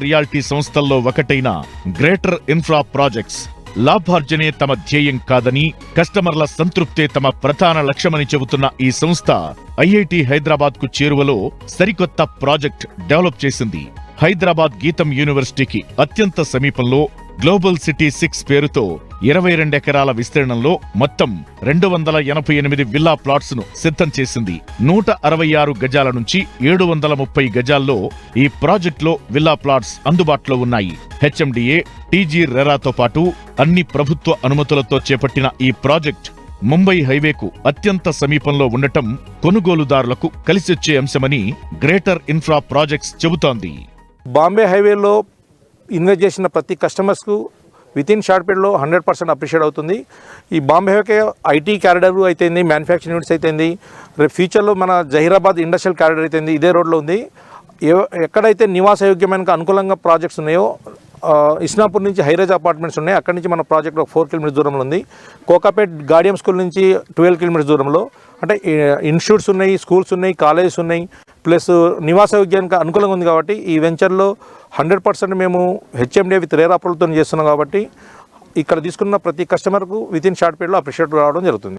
Reality సంస్థల్లో ఒకటైన greater infra projects లాభార్జనే తమ ధ్యేయం కాదని, కస్టమర్ల సంతృప్తే తమ ప్రధాన లక్ష్యమని చెబుతున్న ఈ సంస్థ ఐఐటి హైదరాబాద్ కు చేరువలో సరికొత్త ప్రాజెక్ట్ డెవలప్ చేసింది. హైదరాబాద్ గీతం యూనివర్సిటీకి అత్యంత సమీపంలో గ్లోబల్ సిటీ 6 పేరుతో 22 ఎకరాల విస్తీర్ణంలో మొత్తం 288 విల్లా ప్లాట్స్ ను సిద్ధం చేసింది. 166 గజాల నుంచి 730 గజాల్లో ఈ ప్రాజెక్టులో విల్లా ప్లాట్స్ అందుబాటులో ఉన్నాయి. హెచ్ఎండిఏ, టీజీ రెరాతో పాటు అన్ని ప్రభుత్వ అనుమతులతో చేపట్టిన ఈ ప్రాజెక్ట్ ముంబై హైవేకు అత్యంత సమీపంలో ఉండటం కొనుగోలుదారులకు కలిసొచ్చే అంశమని గ్రేటర్ ఇన్ఫ్రా ప్రాజెక్ట్స్ చెబుతోంది. బాంబే హైవేలో ఇన్వెస్ట్ చేసిన ప్రతి కస్టమర్స్కు వితిన్ షార్ట్ పీరియడ్లో 100% అప్రిషియేట్ అవుతుంది. ఈ బాంబే హైవేకే ఐటీ క్యారిడర్ అయితేంది, మ్యానుఫ్యాక్చరింగ్ యూనిట్స్ అయితేంది, రేపు ఫ్యూచర్లో మన జహీరాబాద్ ఇండస్ట్రియల్ క్యారిడర్ అయితేంది, ఇదే రోడ్లో ఉంది. ఎక్కడైతే నివాసయోగ్యమైన అనుకూలంగా ప్రాజెక్ట్స్ ఉన్నాయో, ఇస్నాపూర్ నుంచి హైరేజ్ అపార్ట్మెంట్స్ ఉన్నాయి, అక్కడి నుంచి మన ప్రాజెక్ట్ 4 కిలోమీటర్స్ దూరంలో ఉంది. కోకాపేట్ గాడియం స్కూల్ నుంచి 12 కిలోమీటర్స్ దూరంలో. అంటే ఇన్స్టిట్యూట్స్ ఉన్నాయి, స్కూల్స్ ఉన్నాయి, కాలేజెస్ ఉన్నాయి, ప్లస్ నివాసయోగ్యానికి అనుకూలంగా ఉంది. కాబట్టి ఈ వెంచర్లో 100% మేము హెచ్ఎండిఏ విత్ రేర్ అప్రూవల్తో చేస్తున్నాం. కాబట్టి ఇక్కడ తీసుకున్న ప్రతి కస్టమర్కు వితిన్ షార్ట్ పీరియడ్లో అప్రిషియేట్ రావడం జరుగుతుంది.